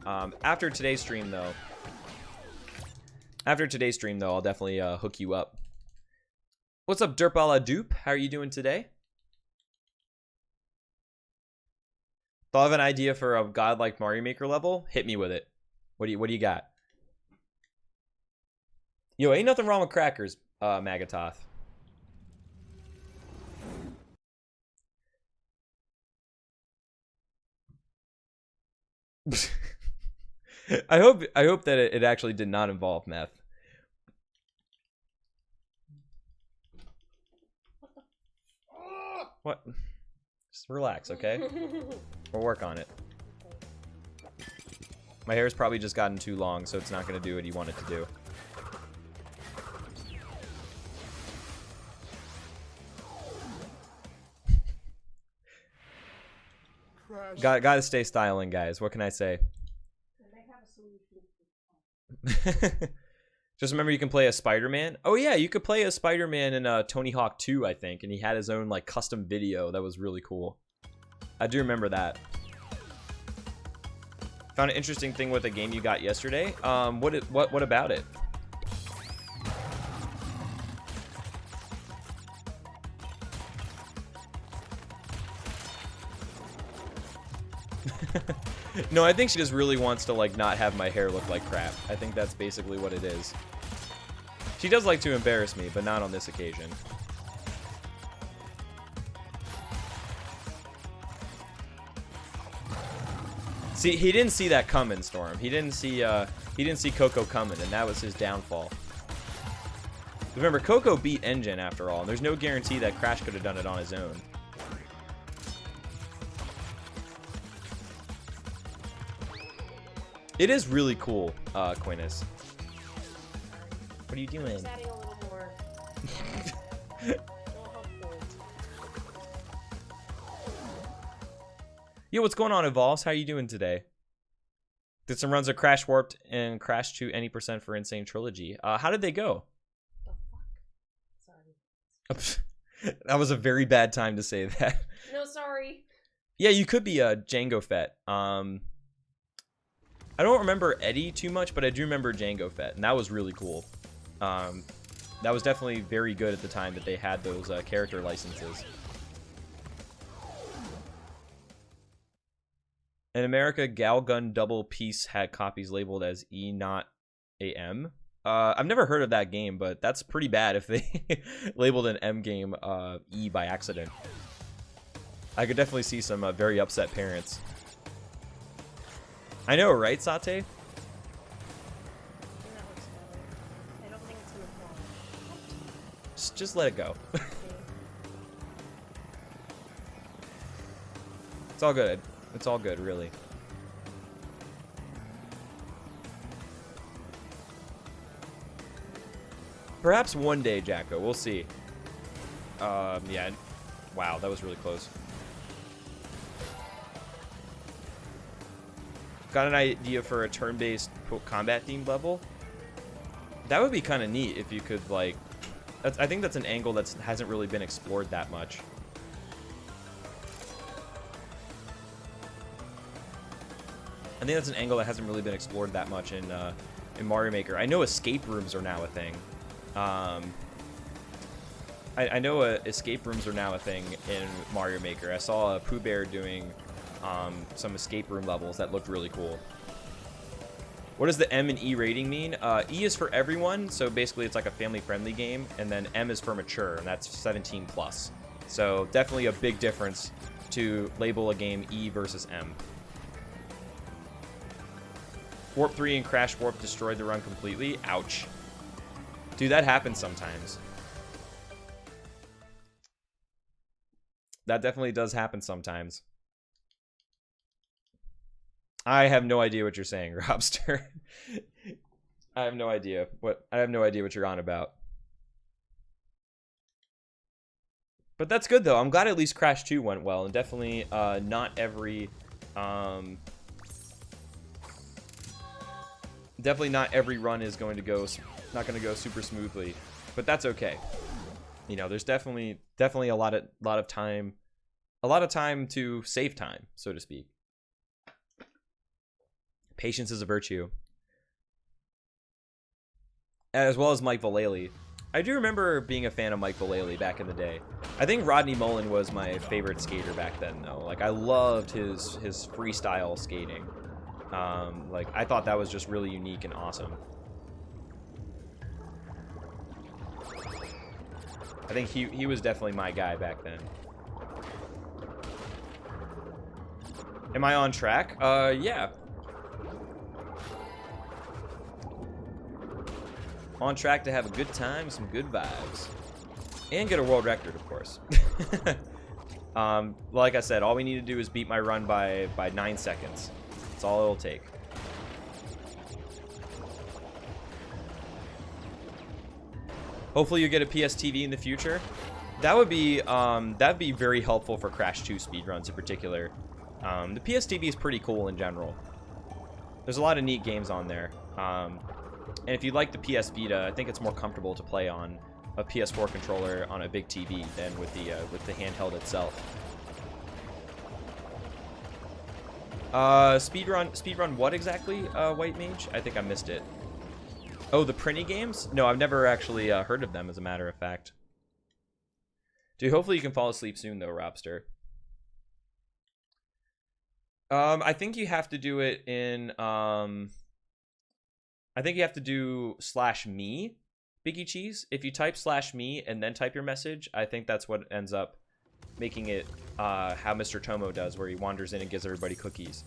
After today's stream, though, I'll definitely hook you up. What's up, Derpala Dupe? How are you doing today? Thought of an idea for a godlike Mario Maker level? Hit me with it. What do you got? Yo, ain't nothing wrong with crackers, Magatoth. I hope that it actually did not involve meth. What? Just relax, okay? We'll work on it. My hair's probably just gotten too long, so it's not going to do what you want it to do. Gotta stay styling, guys. What can I say? Just remember, you can play a Spider-Man. Oh yeah, you could play a Spider-Man in Tony Hawk 2, I think, and he had his own like custom video that was really cool. I do remember that. Found an interesting thing with a game you got yesterday. What about it? No, I think she just really wants to like not have my hair look like crap. I think that's basically what it is. She does like to embarrass me, but not on this occasion. See, he didn't see that coming, Storm. He didn't see Coco coming, and that was his downfall. Remember, Coco beat Engine after all, and there's no guarantee that Crash could have done it on his own. It is really cool, Quintus. What are you doing? Just adding a little more. Yo, what's going on, Evolves? How you doing today? Did some runs of Crash Warped and Crash 2 any % for Insane Trilogy. How did they go? The fuck? Sorry. That was a very bad time to say that. No, sorry. Yeah, you could be a Django Fett. I don't remember Eddie too much, but I do remember Django Fett, and that was really cool. That was definitely very good at the time that they had those character licenses. In America, Galgun Double Piece had copies labeled as E, not AM. I've never heard of that game, but that's pretty bad if they labeled an M game E by accident. I could definitely see some very upset parents. I know, right, Sate? I don't think it's gonna fall. Just let it go. It's all good. It's all good, really. Perhaps one day, Jacko. We'll see. Yeah. Wow, that was really close. Got an idea for a turn-based combat themed level. That would be kind of neat if you could, like... I think that's an angle that hasn't really been explored that much. I think that's an angle that hasn't really been explored that much in Mario Maker. I know escape rooms are now a thing. I know escape rooms are now a thing in Mario Maker. I saw Pooh Bear doing some escape room levels that looked really cool. What does the M and E rating mean? E is for everyone, so basically it's like a family-friendly game, and then M is for mature, and that's 17 plus. So definitely a big difference to label a game E versus M. Warp 3 and Crash Warp destroyed the run completely. Ouch. Dude, that happens sometimes. That definitely does happen sometimes. I have no idea what you're saying, Robster. I have no idea what you're on about. But that's good though. I'm glad at least Crash 2 went well, and definitely not every run is going to go super smoothly, but that's okay. You know, there's definitely a lot of time to save time, so to speak. Patience is a virtue. As well as Mike Vallely. I do remember being a fan of Mike Vallely back in the day. I think Rodney Mullen was my favorite skater back then, though. Like, I loved his freestyle skating. Like, I thought that was just really unique and awesome. I think he was definitely my guy back then. Am I on track? Yeah. On track to have a good time, some good vibes. And get a world record, of course. Like I said, all we need to do is beat my run by 9 seconds. That's all it'll take. Hopefully you get a PSTV in the future. That would be very helpful for Crash 2 speedruns in particular. The PSTV is pretty cool in general. There's a lot of neat games on there. And if you like the PS Vita, I think it's more comfortable to play on a PS4 controller on a big TV than with the handheld itself. Speedrun what exactly, White Mage? I think I missed it. Oh, the Printy games? No, I've never actually heard of them, as a matter of fact. Dude, hopefully you can fall asleep soon, though, Robster. I think you have to do it in, I think you have to do /me, Biggie Cheese. If you type /me and then type your message, I think that's what ends up making it how Mr. Tomo does, where he wanders in and gives everybody cookies.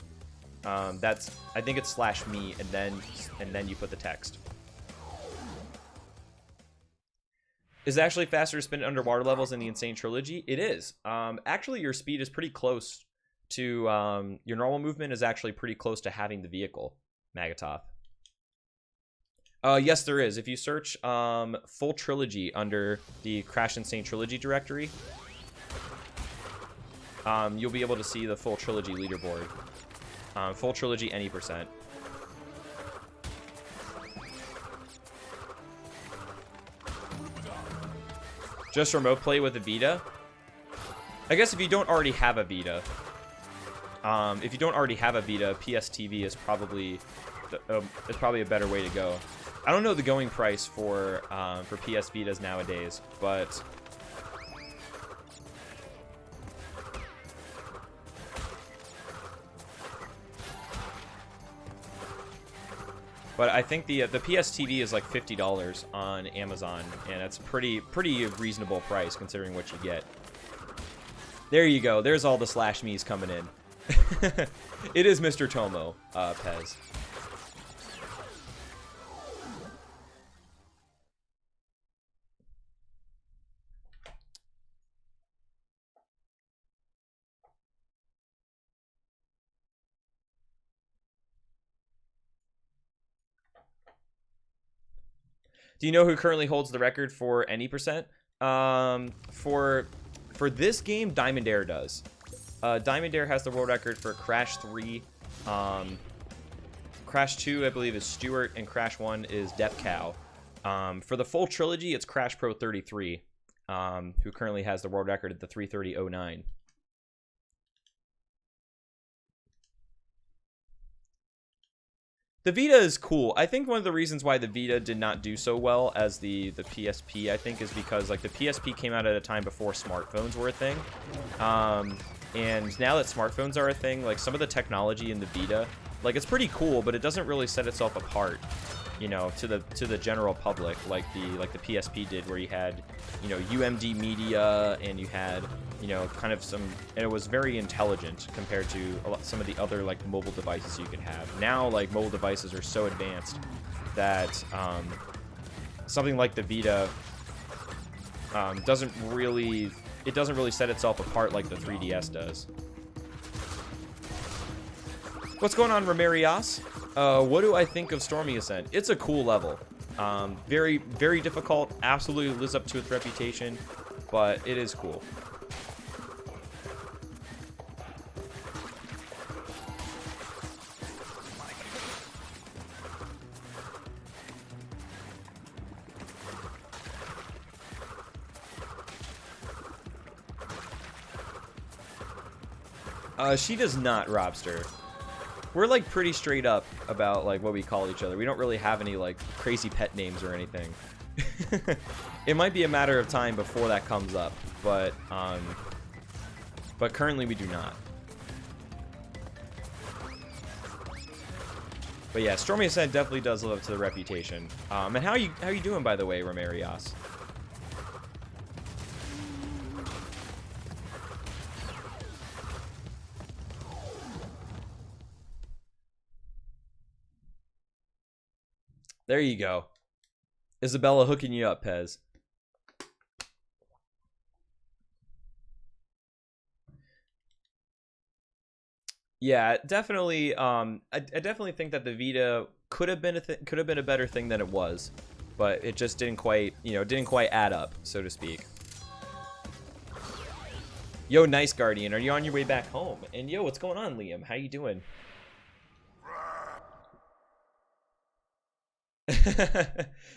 I think it's /me and then you put the text. Is it actually faster to spin underwater levels in the Insane Trilogy? It is. Actually, your speed is pretty close to your normal movement is actually pretty close to having the vehicle, Magatop. Yes, there is. If you search full trilogy under the Crash Insane Trilogy directory, you'll be able to see the full trilogy leaderboard. Full trilogy any %. Just remote play with a Vita? I guess if you don't already have a Vita, PSTV is probably a better way to go. I don't know the going price for PS Vitas nowadays, but I think the PSTV is like $50 on Amazon, and it's pretty reasonable price considering what you get. There you go. There's all the /me's coming in. It is Mr. Tomo, Pez. Do you know who currently holds the record for any %? For this game, Diamond Air does. Diamond Air has the world record for Crash 3. Crash 2, I believe, is Stewart, and Crash 1 is Death Cow. For the full trilogy, it's Crash Pro 33, who currently has the world record at the 3:30:09. The Vita is cool. I think one of the reasons why the Vita did not do so well as the PSP, I think, is because like the PSP came out at a time before smartphones were a thing. And now that smartphones are a thing, like some of the technology in the Vita, like it's pretty cool, but it doesn't really set itself apart, you know, to the general public like the PSP did, where you had, you know, UMD media and you had, you know, kind of some, and it was very intelligent compared to some of the other like mobile devices you could have. Now like mobile devices are so advanced that something like the Vita doesn't really set itself apart like the 3DS does. What's going on, Ramarias? What do I think of Stormy Ascent? It's a cool level. Very, very difficult. Absolutely lives up to its reputation, but it is cool. She does not, Robster. we're like pretty straight up about like what we call each other. We don't really have any like crazy pet names or anything. It might be a matter of time before that comes up, but currently we do not. But yeah, Stormy Ascent definitely does live up to the reputation. And how you doing, by the way, Romarios? There you go. Isabella hooking you up, Pez. Yeah, definitely. I definitely think that the Vita could have been a better thing than it was, but it just didn't quite, didn't quite add up, so to speak. Yo, nice Guardian, are you on your way back home? And yo, what's going on, Liam? How you doing?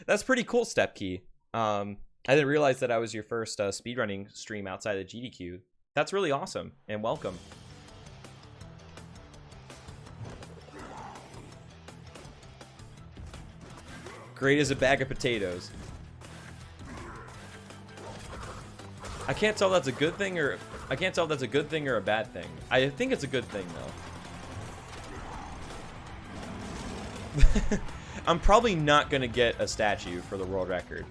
That's pretty cool, Stepkey. I didn't realize that I was your first speedrunning stream outside of GDQ. That's really awesome, and welcome. Great as a bag of potatoes. I can't tell if that's a good thing or a bad thing. I think it's a good thing though. I'm probably not gonna get a statue for the world record.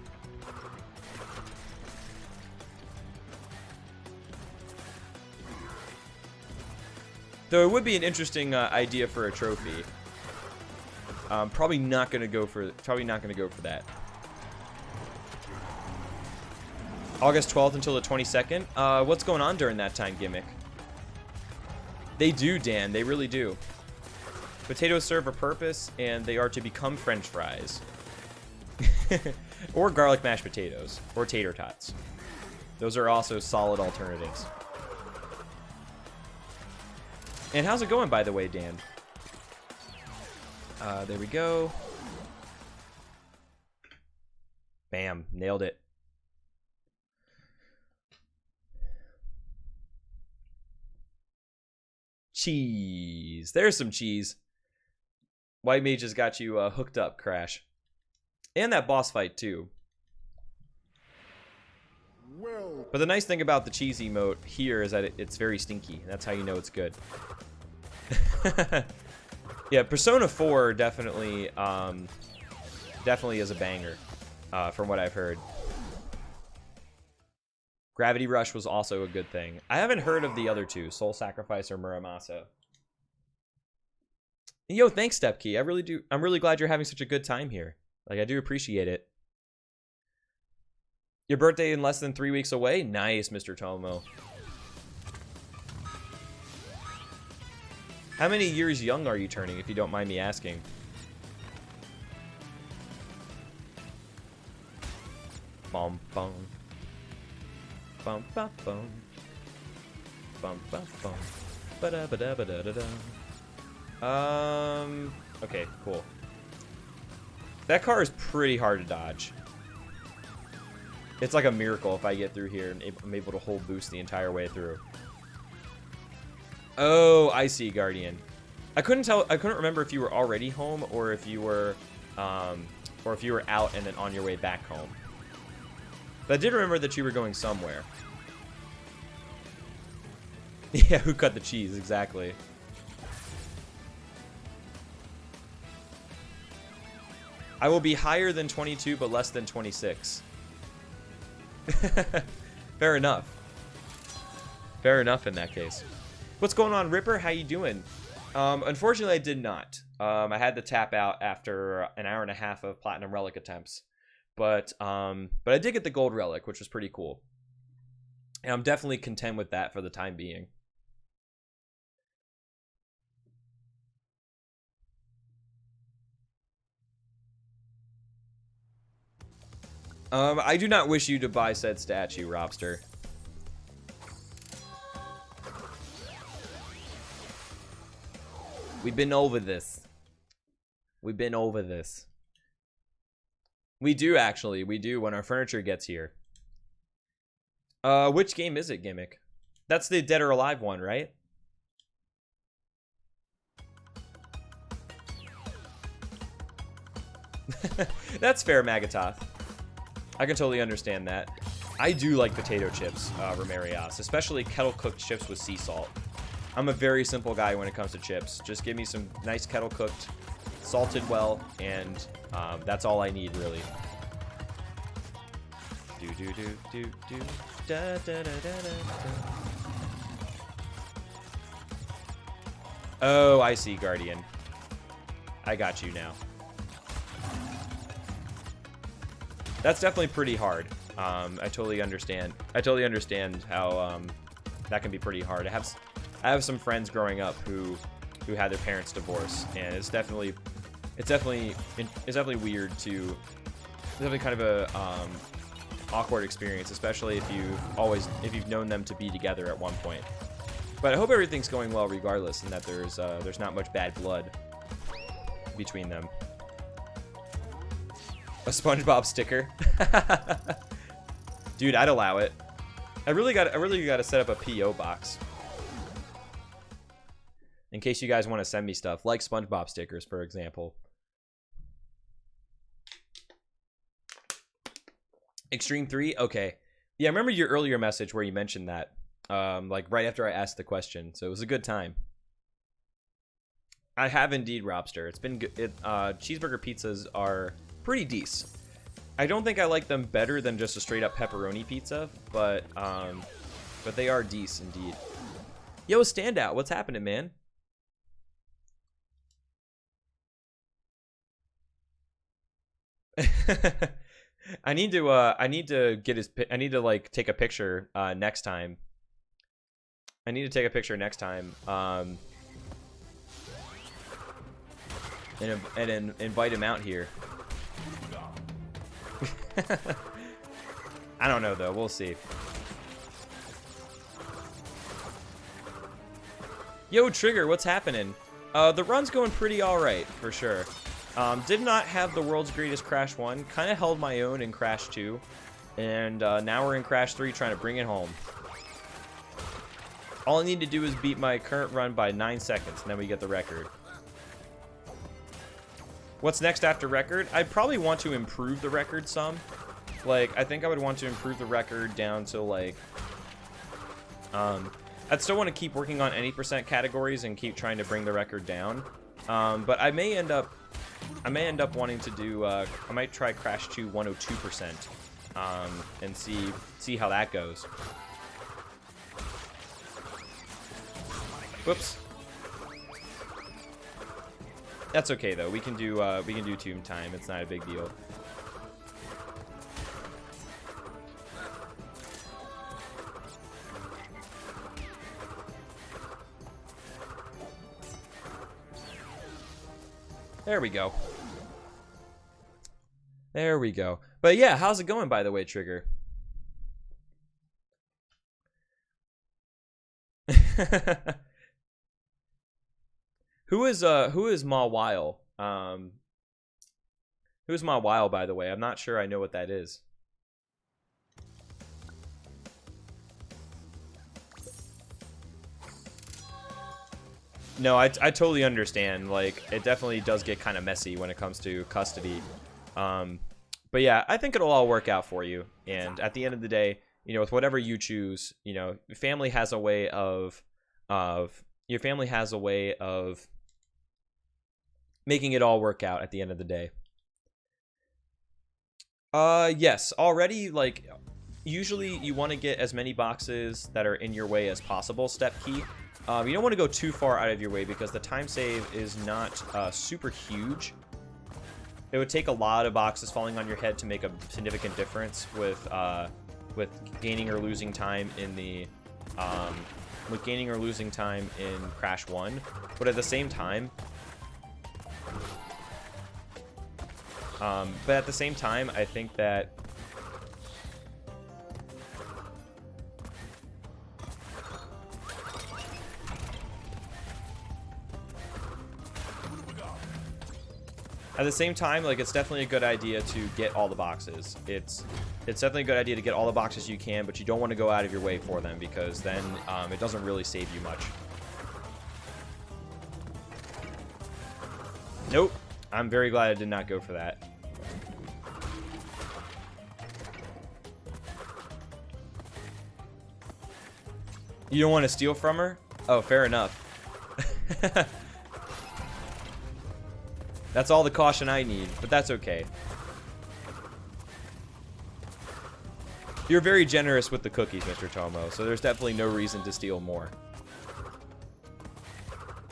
Though it would be an interesting idea for a trophy. Probably not gonna go for that. August 12th until the 22nd. What's going on during that time, Gimmick? They do, Dan. They really do. Potatoes serve a purpose, and they are to become French fries, or garlic mashed potatoes, or tater tots. Those are also solid alternatives. And how's it going, by the way, Dan? There we go. Bam, nailed it. Cheese. There's some cheese. White Mage has got you hooked up, Crash. And that boss fight, too. But the nice thing about the cheese emote here is that it's very stinky. That's how you know it's good. Yeah, Persona 4 definitely is a banger, from what I've heard. Gravity Rush was also a good thing. I haven't heard of the other two, Soul Sacrifice or Muramasa. Yo, thanks, Stepkey. I really do. I'm really glad you're having such a good time here. Like, I do appreciate it. Your birthday in less than 3 weeks away? Nice, Mr. Tomo. How many years young are you turning, if you don't mind me asking? Bum bum. Bum bum bum. Bum bum bum. Ba-da ba-da ba-da-da-da. Okay, cool. That car is pretty hard to dodge. It's like a miracle if I get through here and I'm able to hold boost the entire way through. Oh, I see, Guardian. I couldn't remember if you were already home or if you were out and then on your way back home. But I did remember that you were going somewhere. Yeah, who cut the cheese? Exactly. I will be higher than 22, but less than 26. Fair enough. Fair enough in that case. What's going on, Ripper? How you doing? Unfortunately, I did not. I had to tap out after an hour and a half of Platinum Relic attempts. But I did get the Gold Relic, which was pretty cool. And I'm definitely content with that for the time being. I do not wish you to buy said statue, Robster. We've been over this. We've been over this. We do, actually. We do when our furniture gets here. Which game is it, Gimmick? That's the Dead or Alive one, right? That's fair, Magatoth. I can totally understand that. I do like potato chips, Romarios, especially kettle-cooked chips with sea salt. I'm a very simple guy when it comes to chips. Just give me some nice kettle-cooked, salted well, and that's all I need, really. Da, da, da, da, da. Oh, I see, Guardian. I got you now. That's definitely pretty hard. I totally understand. I totally understand how that can be pretty hard. I have some friends growing up who had their parents divorce, and it's definitely weird to. It's definitely kind of a awkward experience, especially if you've known them to be together at one point. But I hope everything's going well regardless, and that there's not much bad blood between them. A SpongeBob sticker. Dude, I'd allow it. I really got to set up a PO box. In case you guys want to send me stuff, like SpongeBob stickers, for example. Extreme 3? Okay. Yeah, I remember your earlier message where you mentioned that. Like right after I asked the question. So it was a good time. I have indeed, Robster. It's been good. Cheeseburger pizzas are pretty decent. I don't think I like them better than just a straight up pepperoni pizza, but they are decent indeed. Yo, Standout, what's happening, man? I need to like take a picture next time. I need to take a picture next time. And invite him out here. I don't know though. We'll see. Yo, Trigger, what's happening? The run's going pretty alright, for sure. Did not have the world's greatest Crash 1. Kind of held my own in Crash 2. And now we're in Crash 3 trying to bring it home. All I need to do is beat my current run by 9 seconds, and then we get the record. What's next after record? I probably want to improve the record some. Like, I think I would want to improve the record down to, like... I'd still want to keep working on any percent categories and keep trying to bring the record down. But I may end up wanting to do, I might try Crash 2 102%, and see how that goes. Whoops. That's okay though. We can do tomb time. It's not a big deal. There we go. There we go. But yeah, how's it going, by the way, Trigger? Who is Ma Weil? Who's Ma Weil, by the way? I'm not sure I know what that is. No, I totally understand. Like, it definitely does get kind of messy when it comes to custody. But yeah, I think it'll all work out for you. And at the end of the day, you know, with whatever you choose, you know, your family has a way of making it all work out at the end of the day. Yes, already, like, usually you want to get as many boxes that are in your way as possible, step key. You don't want to go too far out of your way because the time save is not super huge. It would take a lot of boxes falling on your head to make a significant difference with gaining or losing time in the Crash 1. But at the same time, I think that like, it's definitely a good idea to get all the boxes. It's definitely a good idea to get all the boxes you can, but you don't want to go out of your way for them because then it doesn't really save you much. Nope. I'm very glad I did not go for that. You don't want to steal from her? Oh, fair enough. That's all the caution I need, but that's okay. You're very generous with the cookies, Mr. Tomo, so there's definitely no reason to steal more.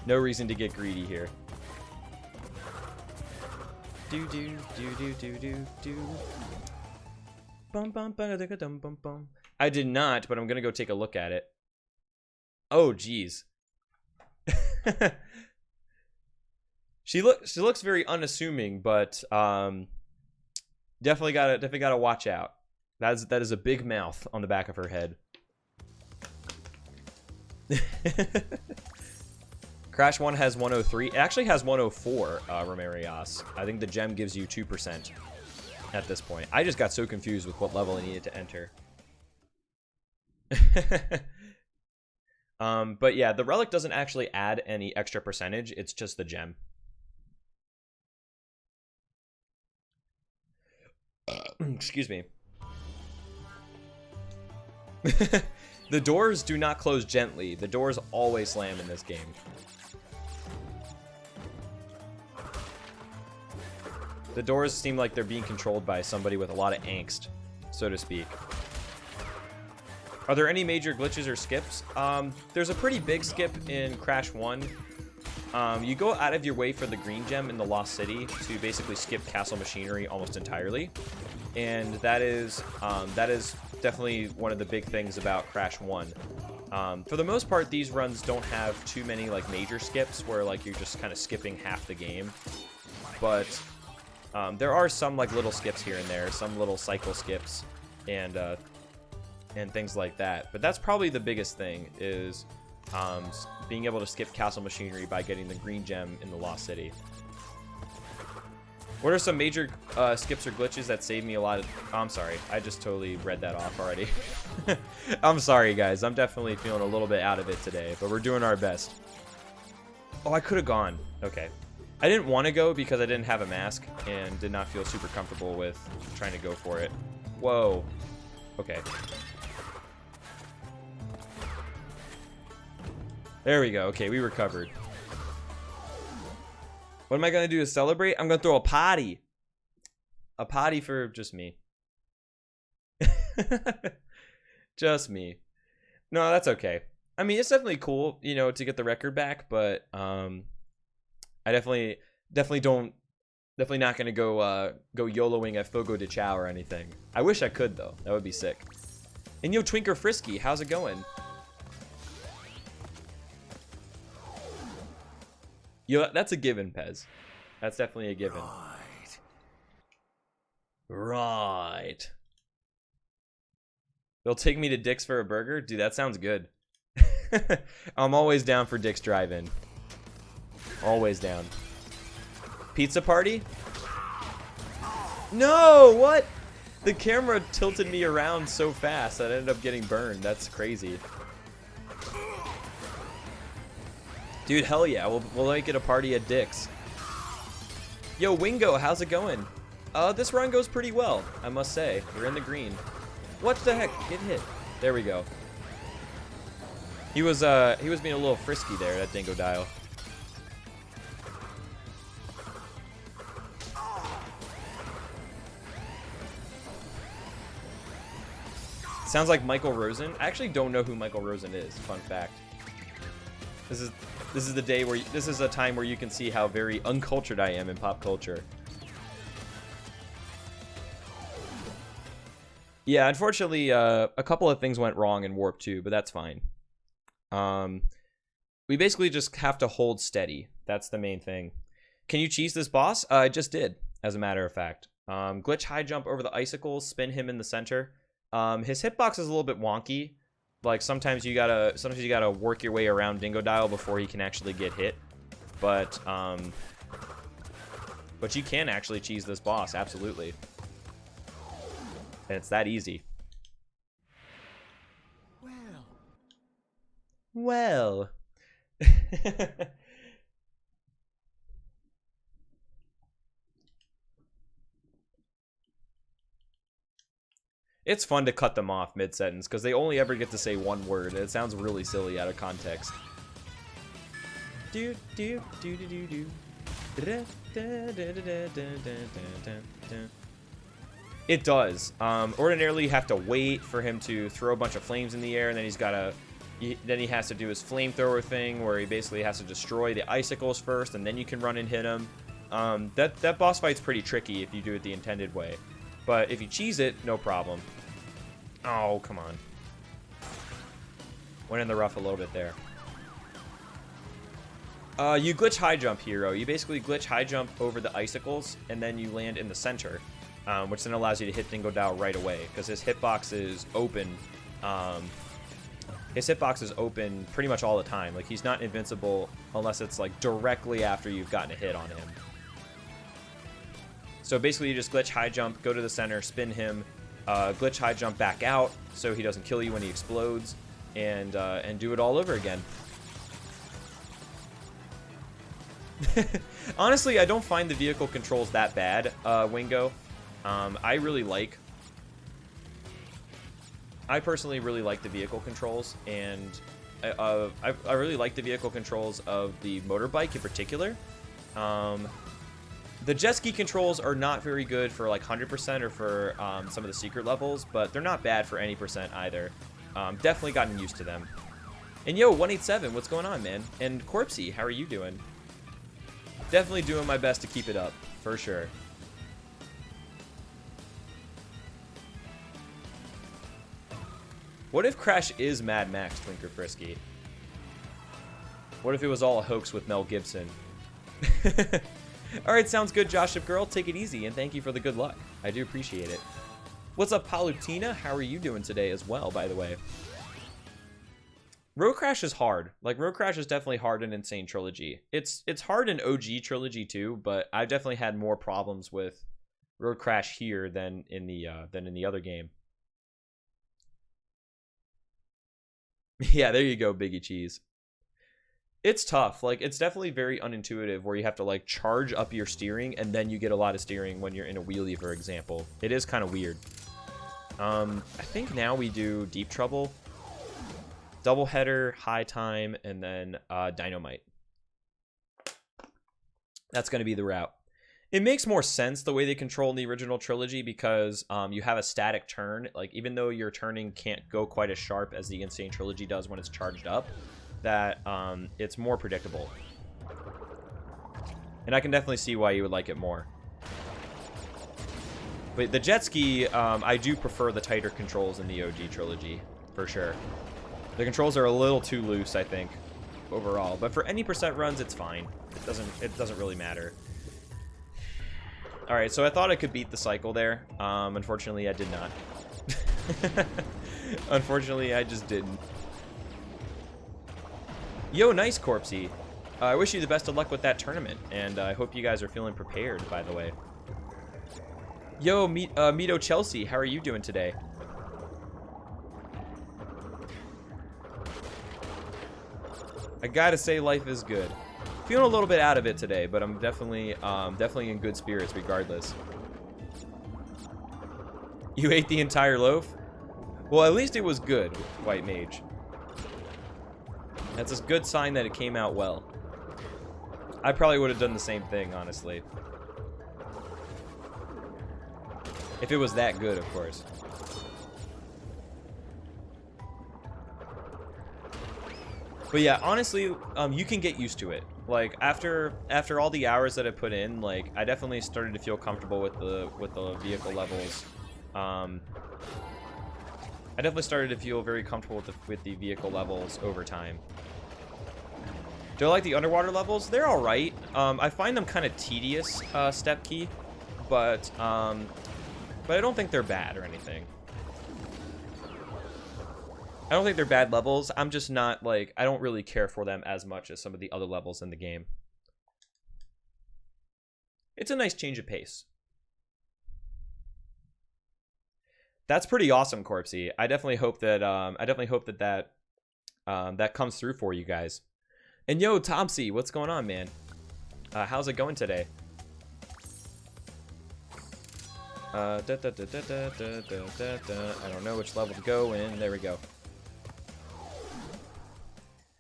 No reason to get greedy here. Do do do do do do do. Bum bum bum bum bum bum. I did not, but I'm gonna go take a look at it. Oh, geez. She looks very unassuming, but definitely gotta watch out. That is a big mouth on the back of her head. Crash 1 has 103. It actually has 104, Romerias. I think the gem gives you 2% at this point. I just got so confused with what level I needed to enter. But yeah, the relic doesn't actually add any extra percentage. It's just the gem. Excuse me. The doors do not close gently. The doors always slam in this game. The doors seem like they're being controlled by somebody with a lot of angst, so to speak. Are there any major glitches or skips? There's a pretty big skip in Crash 1. You go out of your way for the green gem in the Lost City to basically skip castle machinery almost entirely. And that is definitely one of the big things about Crash 1. For the most part, these runs don't have too many like major skips where like you're just kind of skipping half the game. But there are some like little skips here and there, some little cycle skips and things like that. But that's probably the biggest thing is being able to skip castle machinery by getting the green gem in the Lost City. What are some major skips or glitches that save me a lot of... Oh, I'm sorry. I just totally read that off already. I'm sorry, guys. I'm definitely feeling a little bit out of it today, but we're doing our best. Oh, I could have gone. Okay. I didn't want to go because I didn't have a mask and did not feel super comfortable with trying to go for it. Whoa. Okay. There we go. Okay, we recovered. What am I going to do to celebrate? I'm going to throw a party. A party for just me. Just me. No, that's okay. I mean, it's definitely cool, you know, to get the record back, but I definitely not going to go YOLOing at Fogo de Chao or anything. I wish I could, though. That would be sick. And yo, Twinker Frisky, how's it going? Yo, that's a given, Pez. That's definitely a given. Right. They'll take me to Dick's for a burger? Dude, that sounds good. I'm always down for Dick's Drive-In. Always down. Pizza party? No, what? The camera tilted me around so fast that I ended up getting burned. That's crazy. Dude, hell yeah. We'll make it a party at Dick's. Yo, Wingo, how's it going? This run goes pretty well, I must say. We're in the green. What the heck? Get hit. There we go. He was being a little frisky there, that Dingodile. Sounds like Michael Rosen. I actually don't know who Michael Rosen is. Fun fact. This is the day where this is a time where you can see how very uncultured I am in pop culture. Yeah, unfortunately, a couple of things went wrong in Warp 2, but that's fine. We basically just have to hold steady. That's the main thing. Can you cheese this boss? I just did, as a matter of fact. Glitch high jump over the icicles, spin him in the center. His hitbox is a little bit wonky. Like sometimes you gotta work your way around Dingodile before he can actually get hit. But you can actually cheese this boss, absolutely. And it's that easy. Well. It's fun to cut them off mid-sentence because they only ever get to say one word. It sounds really silly out of context. Do do do do do do. It does. Ordinarily, you have to wait for him to throw a bunch of flames in the air, and then then he has to do his flamethrower thing, where he basically has to destroy the icicles first, and then you can run and hit him. That boss fight's pretty tricky if you do it the intended way, but if you cheese it, no problem. Oh, come on. Went in the rough a little bit there. You glitch high jump, hero. You basically glitch high jump over the icicles, and then you land in the center, which then allows you to hit Dingodile right away, because his hitbox is open. His hitbox is open pretty much all the time. Like, he's not invincible unless it's, like, directly after you've gotten a hit on him. So basically, you just glitch high jump, go to the center, spin him, glitch high jump back out so he doesn't kill you when he explodes, and do it all over again. Honestly, I don't find the vehicle controls that bad, Wingo. I personally really like the vehicle controls, and I really like the vehicle controls of the motorbike in particular. The jet ski controls are not very good for like 100% or for some of the secret levels, but they're not bad for any percent either. Definitely gotten used to them. And yo, 187, what's going on, man? And Corpsey, how are you doing? Definitely doing my best to keep it up, for sure. What if Crash is Mad Max, Twinker Frisky? What if it was all a hoax with Mel Gibson? Alright, sounds good, Joshua Girl. Take it easy, and thank you for the good luck. I do appreciate it. What's up, Palutina? How are you doing today as well, by the way? Road Crash is hard. Like, Road Crash is definitely hard in Insane Trilogy. It's hard in OG Trilogy too, but I've definitely had more problems with Road Crash here than in the other game. Yeah, there you go, Biggie Cheese. It's tough. Like, it's definitely very unintuitive where you have to, like, charge up your steering and then you get a lot of steering when you're in a wheelie, for example. It is kind of weird. I think now we do Deep Trouble, Double Header, High Time, and then Dynamite. That's going to be the route. It makes more sense the way they control in the original trilogy because you have a static turn. Like, even though your turning can't go quite as sharp as the Insane Trilogy does when it's charged up, that it's more predictable. And I can definitely see why you would like it more. But the jet ski, I do prefer the tighter controls in the OG trilogy, for sure. The controls are a little too loose, I think, overall. But for any percent runs, it's fine. It doesn't really matter. Alright, so I thought I could beat the cycle there. Unfortunately, I did not. Unfortunately, I just didn't. Yo, nice, Corpsey. I wish you the best of luck with that tournament, and I hope you guys are feeling prepared, by the way. Yo, Mito Chelsea, how are you doing today? I gotta say, life is good. Feeling a little bit out of it today, but I'm definitely in good spirits regardless. You ate the entire loaf? Well, at least it was good, White Mage. That's a good sign that it came out well. I probably would have done the same thing, honestly. If it was that good, of course. But yeah, honestly, you can get used to it. Like, after all the hours that I put in, like, I definitely started to feel comfortable with the vehicle levels. I definitely started to feel very comfortable with the vehicle levels over time. Do I like the underwater levels? They're all right. I find them kind of tedious, step key, but I don't think they're bad or anything. I don't think they're bad levels. I'm just not, like, I don't really care for them as much as some of the other levels in the game. It's a nice change of pace. That's pretty awesome, Corpsey. I definitely hope that that comes through for you guys. And yo, Tomsy, what's going on, man? How's it going today? I don't know which level to go in. There we go.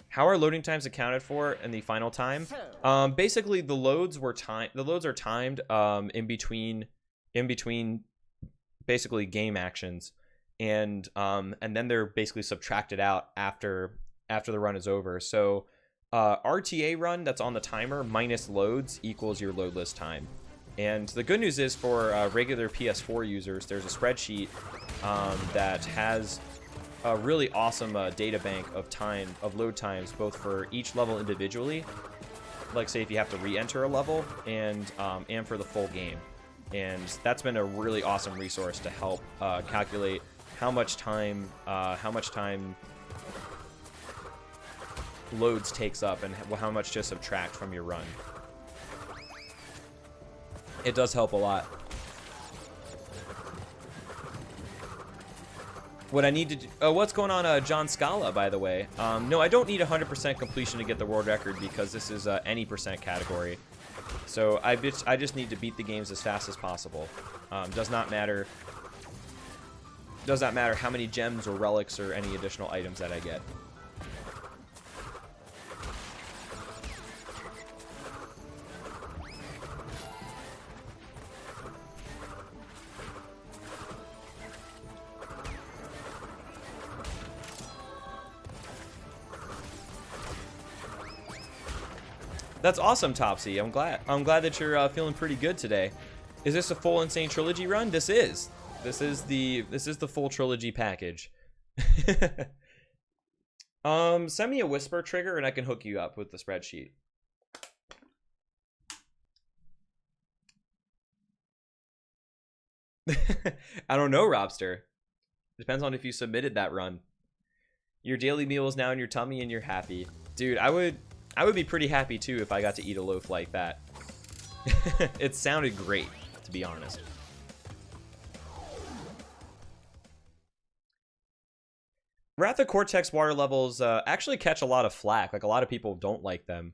How are loading times accounted for in the final time? Basically, the loads were timed. The loads are timed in between basically game actions, and then they're basically subtracted out after the run is over. So RTA run that's on the timer minus loads equals your load list time. And the good news is for regular PS4 users, there's a spreadsheet that has a really awesome data bank of load times, both for each level individually, like say if you have to re-enter a level, and for the full game. And that's been a really awesome resource to help calculate how much time loads takes up and how much to subtract from your run. It does help a lot. What I need to do... Oh, what's going on, John Scala, by the way? No, I don't need 100% completion to get the world record because this is any percent category. So I just need to beat the games as fast as possible. Does not matter how many gems or relics or any additional items that I get. That's awesome, Topsy. I'm glad that you're feeling pretty good today. Is this a full Insane Trilogy run? This is the full trilogy package. Send me a whisper trigger and I can hook you up with the spreadsheet. I don't know, Robster. Depends on if you submitted that run. Your daily meal is now in your tummy and you're happy. Dude, I would be pretty happy too if I got to eat a loaf like that. It sounded great, to be honest. Wrath of Cortex water levels actually catch a lot of flack. Like, a lot of people don't like them.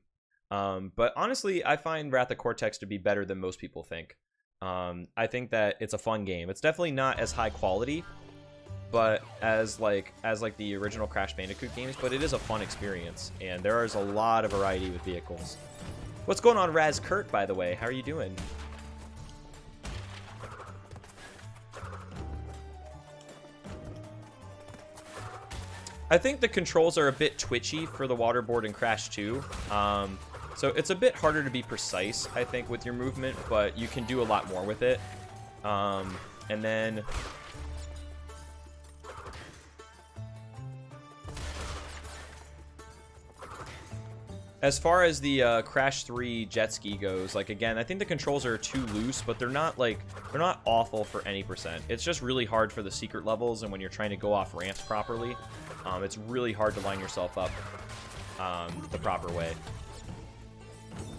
But honestly, I find Wrath of Cortex to be better than most people think. I think that it's a fun game. It's definitely not as high quality, but as like the original Crash Bandicoot games, but it is a fun experience, and there is a lot of variety with vehicles. What's going on, Raz Kurt, by the way? How are you doing? I think the controls are a bit twitchy for the waterboard and Crash 2. So it's a bit harder to be precise, I think, with your movement, but you can do a lot more with it. And then... as far as the Crash 3 jet ski goes, like, again, I think the controls are too loose, but they're not awful for any percent. It's just really hard for the secret levels, and when you're trying to go off ramps properly, it's really hard to line yourself up the proper way.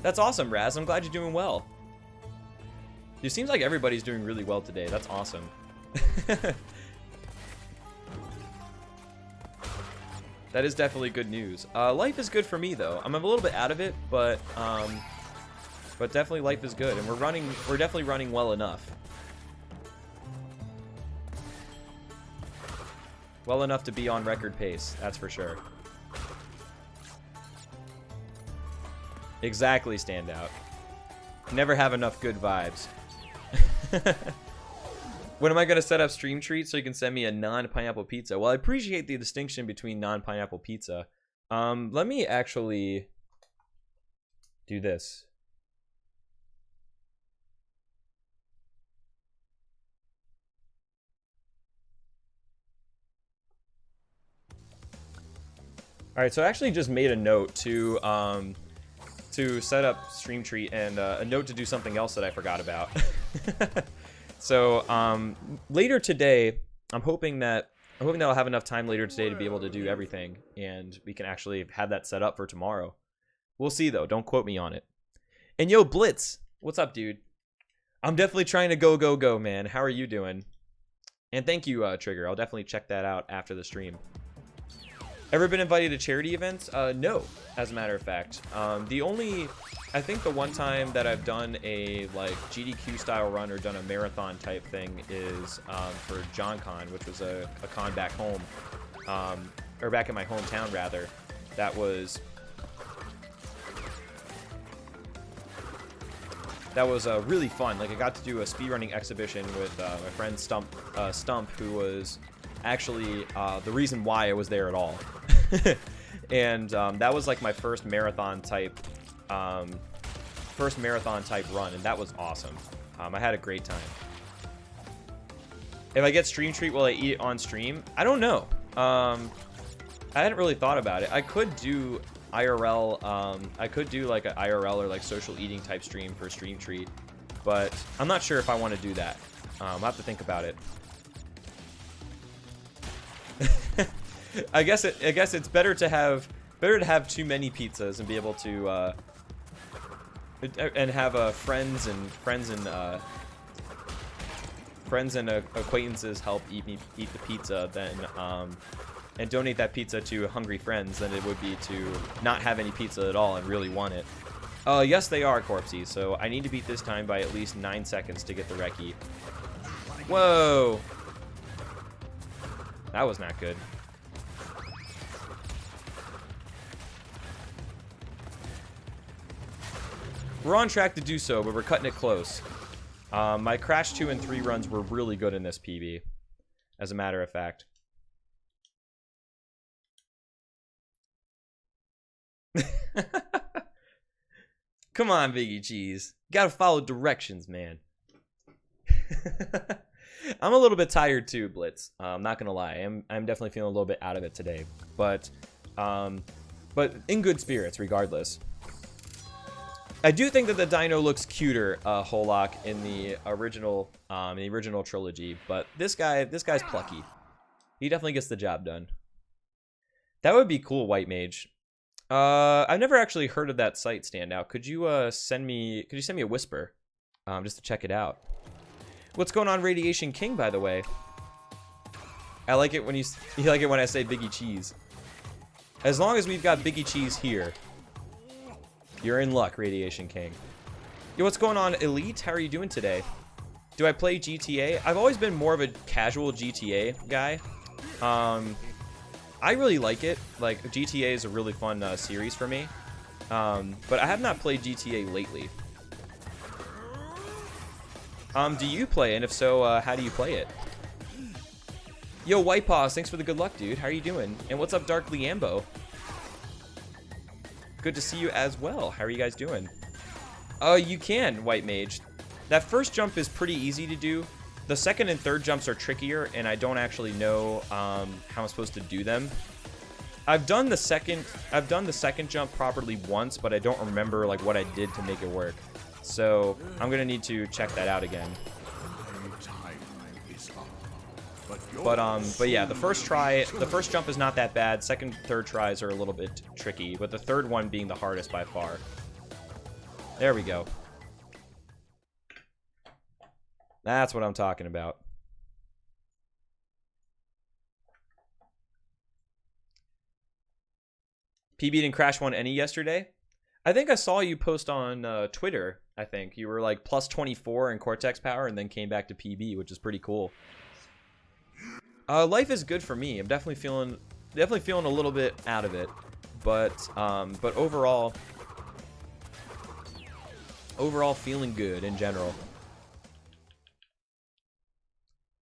That's awesome, Raz. I'm glad you're doing well. It seems like everybody's doing really well today. That's awesome. That is definitely good news. Life is good for me, though. I'm a little bit out of it, but definitely life is good, and we're definitely running well enough. Well enough to be on record pace, that's for sure. Exactly, Standout. Never have enough good vibes. When am I going to set up Stream Treat so you can send me a non-pineapple pizza? Well, I appreciate the distinction between non-pineapple pizza. Let me actually do this. All right, so I actually just made a note to set up Stream Treat, and a note to do something else that I forgot about. So later today, I'm hoping that I'll have enough time later today to be able to do everything, and we can actually have that set up for tomorrow. We'll see, though. Don't quote me on it. And yo, Blitz, what's up, dude? I'm definitely trying to go, man. How are you doing? And thank you, Trigger. I'll definitely check that out after the stream. Ever been invited to charity events? No, as a matter of fact. I think the one time that I've done a like GDQ style run or done a marathon type thing is for John Con, which was a con back home, or back in my hometown rather. That was really fun. Like I got to do a speedrunning exhibition with my friend Stump, who was actually the reason why I was there at all. And that was like my first marathon type run, and that was awesome. I had a great time. If I get stream treat, will I eat it on stream? I don't know. I hadn't really thought about it. I could do IRL. I could do like an IRL or like social eating type stream for stream treat, but I'm not sure if I want to do that. I'll have to think about it. I guess it's better to have too many pizzas and be able to and have friends and acquaintances help eat the pizza than and donate that pizza to hungry friends than it would be to not have any pizza at all and really want it. Yes, they are, Corpsey, so I need to beat this time by at least 9 seconds to get the recce. Whoa! That was not good. We're on track to do so, but we're cutting it close. My Crash 2 and 3 runs were really good in this PB, as a matter of fact. Come on, Biggie Cheese. Gotta follow directions, man. I'm a little bit tired too, Blitz. I'm not gonna lie. I'm definitely feeling a little bit out of it today, but in good spirits regardless. I do think that the dino looks cuter, Hollock, in the original trilogy, but this guy's plucky. He definitely gets the job done. That would be cool, White Mage. I've never actually heard of that site, Standout. Could you send me a whisper, just to check it out? What's going on, Radiation King, by the way? I like it when you like it when I say Biggie Cheese. As long as we've got Biggie Cheese here, you're in luck, Radiation King. Yo, what's going on, Elite? How are you doing today? Do I play GTA? I've always been more of a casual GTA guy. I really like it. Like, GTA is a really fun series for me. But I have not played GTA lately. Do you play? And if so, how do you play it? Yo, White Paws, thanks for the good luck, dude. How are you doing? And what's up, Dark Liambo? Good to see you as well. How are you guys doing? You can, White Mage. That first jump is pretty easy to do. The second and third jumps are trickier, and I don't actually know how I'm supposed to do them. I've done the second jump properly once, but I don't remember like what I did to make it work. So I'm gonna need to check that out again. But yeah, the first jump is not that bad. Second, third tries are a little bit tricky, but the third one being the hardest by far. There we go. That's what I'm talking about. PB didn't crash one any yesterday. I think I saw you post on Twitter. I think you were like plus 24 in Cortex power and then came back to PB, which is pretty cool. Life is good for me. I'm definitely feeling a little bit out of it, but overall feeling good in general.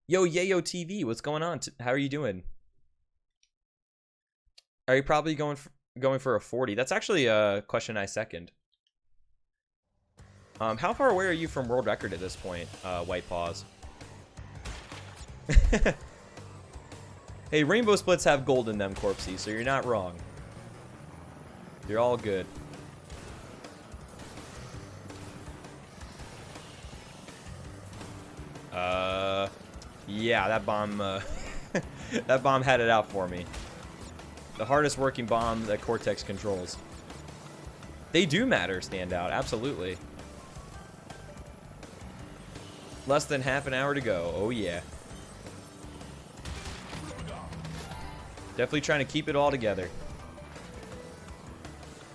Yo, Yayo TV, what's going on? How are you doing? Are you probably going for a 40? That's actually a question I second. How far away are you from world record at this point, White Paws? Hey, rainbow splits have gold in them, Corpsey, so you're not wrong. You're all good. Yeah, that bomb, that bomb had it out for me. The hardest working bomb that Cortex controls. They do matter, Standout, absolutely. Less than half an hour to go, oh yeah. Definitely trying to keep it all together.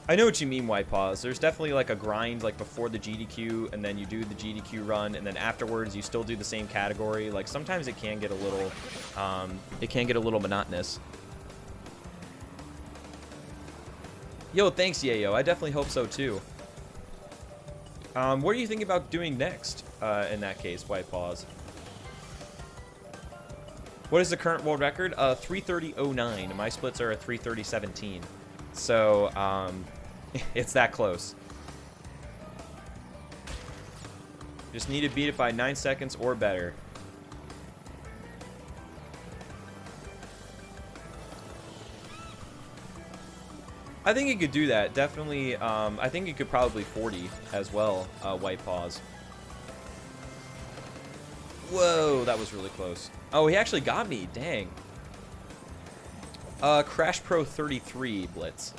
I know what you mean, White Paws. There's definitely like a grind like before the GDQ, and then you do the GDQ run, and then afterwards you still do the same category. Like sometimes it can get a little monotonous. Yo, thanks, Yayo. I definitely hope so too. What are you thinking about doing next? In that case, White Paws. What is the current world record? 3:30.09. My splits are a 3:30.17. So, it's that close. Just need to beat it by 9 seconds or better. I think it could do that. Definitely, I think it could probably 40 as well, White Paws. Whoa, that was really close. Oh, he actually got me. Dang. Crash Pro 33 Blitz.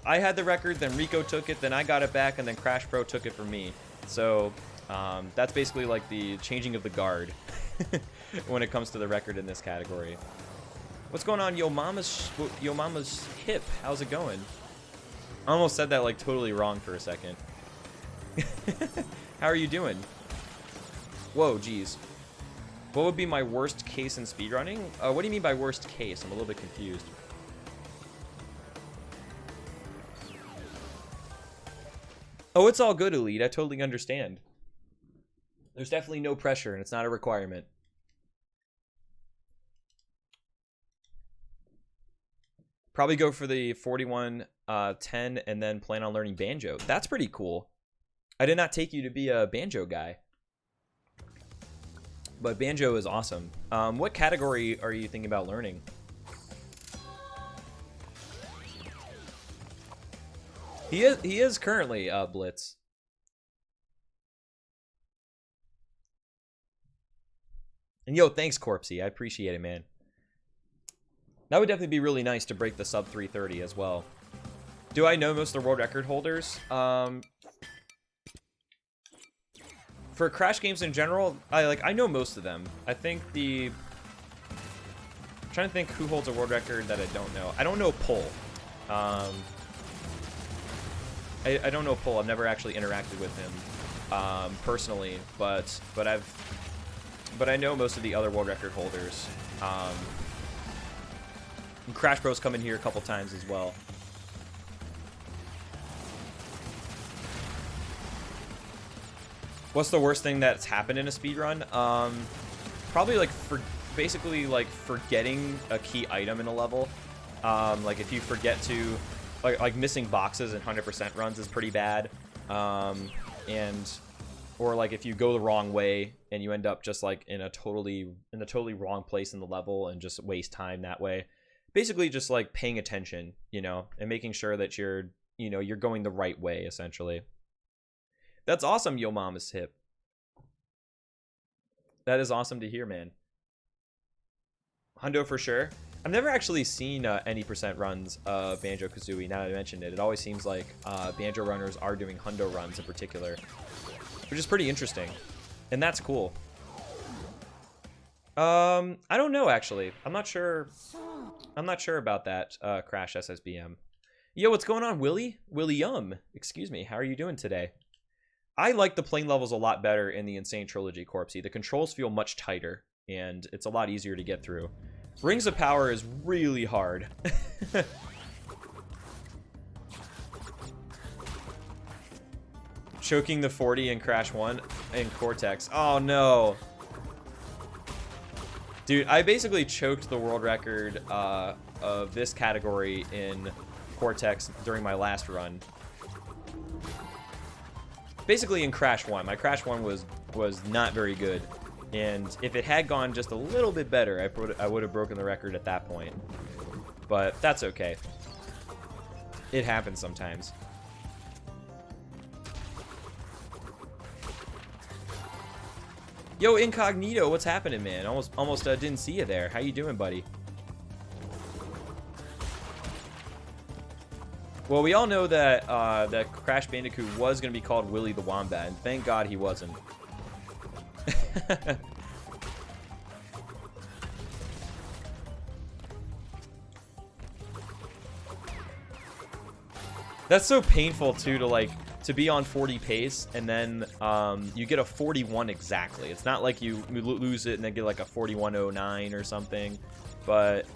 I had the record, then Rico took it, then I got it back, and then Crash Pro took it from me. So, that's basically like the changing of the guard when it comes to the record in this category. What's going on, Yo Mama's hip? How's it going? I almost said that like totally wrong for a second. How are you doing? Whoa, geez. What would be my worst case in speedrunning? What do you mean by worst case? I'm a little bit confused. Oh, it's all good, Elite. I totally understand. There's definitely no pressure, and it's not a requirement. Probably go for the 41-10 and then plan on learning banjo. That's pretty cool. I did not take you to be a banjo guy. But banjo is awesome. What category are you thinking about learning? He is currently Blitz. And yo, thanks, Corpsey. I appreciate it, man. That would definitely be really nice to break the sub 330 as well. Do I know most of the world record holders? For Crash games in general, I know most of them. I think I'm trying to think who holds a world record that I don't know. I don't know Pull. I don't know Pull. I've never actually interacted with him personally, but I know most of the other world record holders. Crash Bros come in here a couple times as well. What's the worst thing that's happened in a speedrun? Probably like basically like forgetting a key item in a level. Like if you forget to like missing boxes in 100% runs is pretty bad. Or like if you go the wrong way and you end up just like in the totally wrong place in the level and just waste time that way. Basically just like paying attention, you know, and making sure that you're going the right way essentially. That's awesome, Yo Mama's hip. That is awesome to hear, man. Hundo for sure. I've never actually seen any percent runs of Banjo-Kazooie, now that I mentioned it. It always seems like Banjo runners are doing Hundo runs in particular, which is pretty interesting. And that's cool. I don't know, actually. I'm not sure about that, Crash SSBM. Yo, what's going on, Willie? William. Excuse me. How are you doing today? I like the plane levels a lot better in the Insane Trilogy, Corpsey. The controls feel much tighter, and it's a lot easier to get through. Rings of Power is really hard. Choking the 40 in Crash 1 in Cortex. Oh, no. Dude, I basically choked the world record of this category in Cortex during my last run. Basically in Crash 1. My Crash 1 was not very good. And if it had gone just a little bit better, I would have broken the record at that point. But that's okay. It happens sometimes. Yo, Incognito, what's happening, man? Almost didn't see you there. How you doing, buddy? Well, we all know that that Crash Bandicoot was going to be called Willy the Wombat, and thank God he wasn't. That's so painful too, to like to be on 40 pace and then you get a 41 exactly. It's not like you lose it and then get like a 41.09 or something, but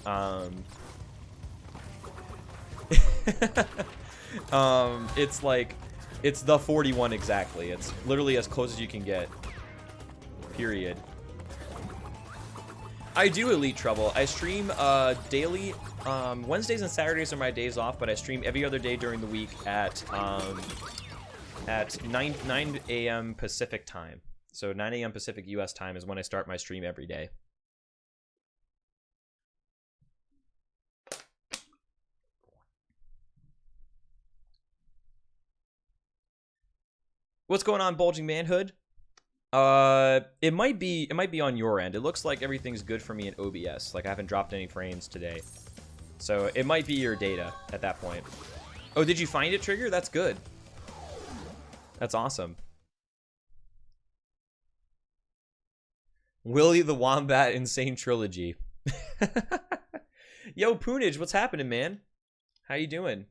it's like it's the 41 exactly. It's literally as close as you can get. Period. I do Elite Trouble. I stream daily. Wednesdays and Saturdays are my days off, but I stream every other day during the week at 9 a.m. Pacific time. So 9 a.m. Pacific US time is when I start my stream every day. What's going on, Bulging Manhood? It might be on your end. It looks like everything's good for me in OBS. Like I haven't dropped any frames today. So it might be your data at that point. Oh, did you find it, Trigger? That's good. That's awesome. Willy the Wombat Insane Trilogy. Yo, Poonage, what's happening, man? How you doing?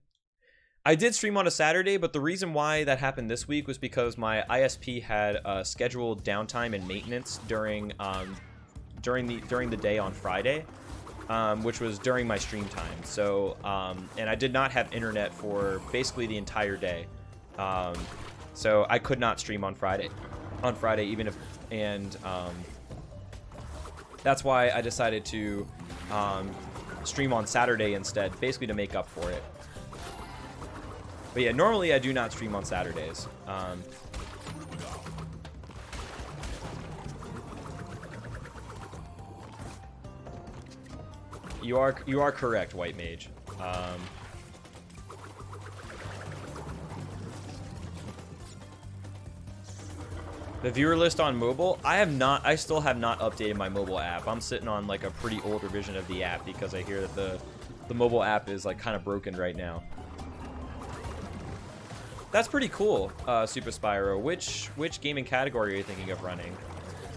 I did stream on a Saturday, but the reason why that happened this week was because my ISP had scheduled downtime and maintenance during the day on Friday, which was during my stream time. So and I did not have internet for basically the entire day, so I could not stream on Friday. Even if that's why I decided to stream on Saturday instead, basically to make up for it. But yeah, normally I do not stream on Saturdays. You are correct, White Mage. The viewer list on mobile, I still have not updated my mobile app. I'm sitting on like a pretty old revision of the app because I hear that the mobile app is like kind of broken right now. That's pretty cool, Super Spyro. Which gaming category are you thinking of running?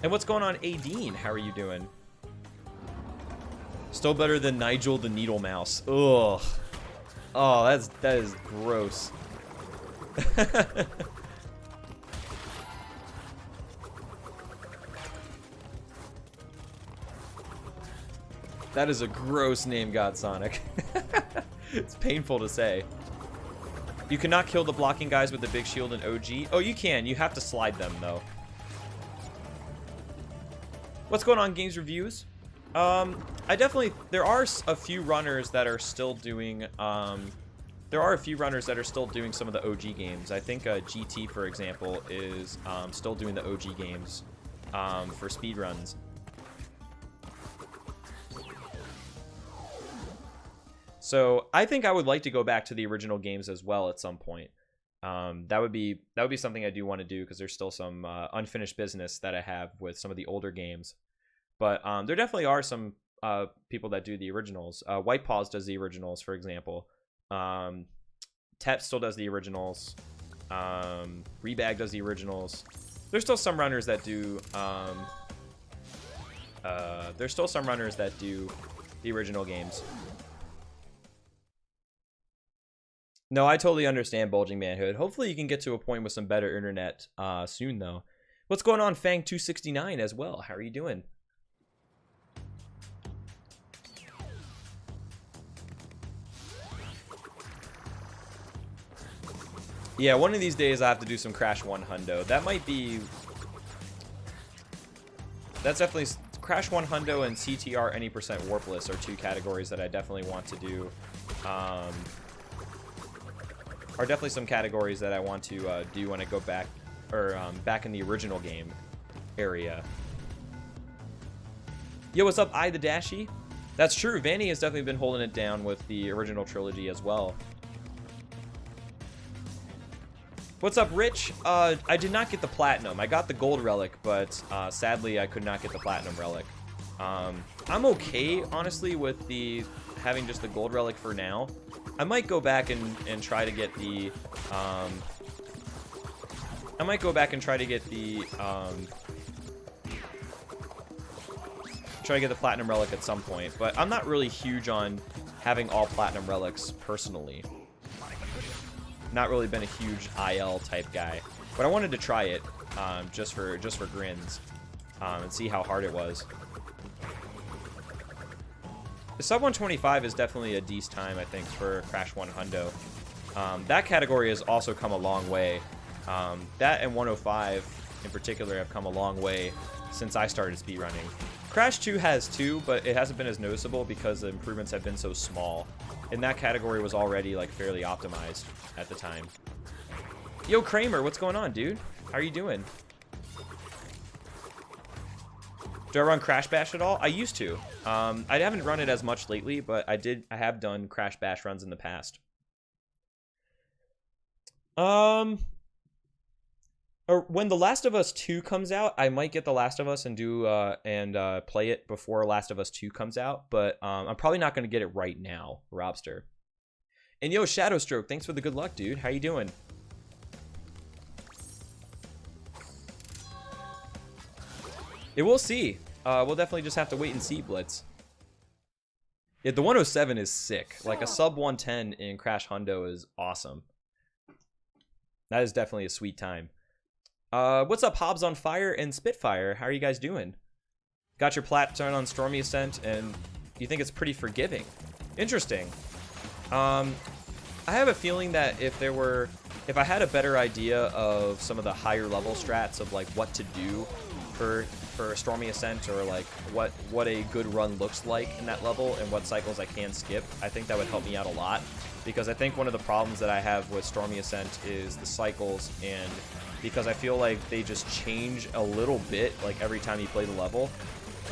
And what's going on, Adine? How are you doing? Still better than Nigel the Needle Mouse. Ugh. Oh, that is gross. That is a gross name, God Sonic. It's painful to say. You cannot kill the blocking guys with the big shield in OG. Oh, you can. You have to slide them, though. What's going on, Games Reviews? There are a few runners that are still doing, some of the OG games. I think GT, for example, is still doing the OG games for speedruns. So I think I would like to go back to the original games as well at some point. That would be something I do want to do because there's still some unfinished business that I have with some of the older games. But there definitely are some people that do the originals. White Paws does the originals, for example. Tep still does the originals. Rebag does the originals. There's still some runners that do. There's still some runners that do the original games. No, I totally understand, Bulging Manhood. Hopefully you can get to a point with some better internet soon, though. What's going on, Fang269 as well? How are you doing? Yeah, one of these days I have to do some Crash 1 Hundo. That might be... That's definitely... Crash 1 Hundo and CTR Any Percent Warpless are two categories that I definitely want to do. Are definitely some categories that I want to do when I go back, or back in the original game area. Yo, what's up, I the Dashie? That's true, Vanny has definitely been holding it down with the original trilogy as well. What's up, Rich? I did not get the platinum. I got the gold relic, but sadly I could not get the platinum relic. I'm okay, honestly, with having just the gold relic for now. I might go back and try to get the try to get the platinum relic at some point, but I'm not really huge on having all platinum relics personally. Not really been a huge IL type guy, but I wanted to try it just for grins and see how hard it was. The sub 125 is definitely a decent time, I think, for Crash 1 Hundo. That category has also come a long way. That and 105 in particular have come a long way since I started speedrunning. Crash 2 has too, but it hasn't been as noticeable because the improvements have been so small. And that category was already like fairly optimized at the time. Yo, Kramer, what's going on, dude? How are you doing? Do I run Crash Bash at all? I used to. I haven't run it as much lately, but I have done Crash Bash runs in the past. Or when The Last of Us 2 comes out, I might get The Last of Us and do play it before Last of Us 2 comes out, but I'm probably not going to get it right now, Robster. And yo, Shadowstroke, thanks for the good luck, dude. How you doing? Yeah, we'll see. We'll definitely just have to wait and see, Blitz. Yeah, the 107 is sick. Like, a sub 110 in Crash Hundo is awesome. That is definitely a sweet time. What's up, Hobbs on Fire and Spitfire? How are you guys doing? Got your plat turned on Stormy Ascent, and you think it's pretty forgiving. Interesting. I have a feeling that if I had a better idea of some of the higher level strats of like what to do for Stormy Ascent, or like what a good run looks like in that level and what cycles I can skip, I think that would help me out a lot. Because I think one of the problems that I have with Stormy Ascent is the cycles, and because I feel like they just change a little bit like every time you play the level,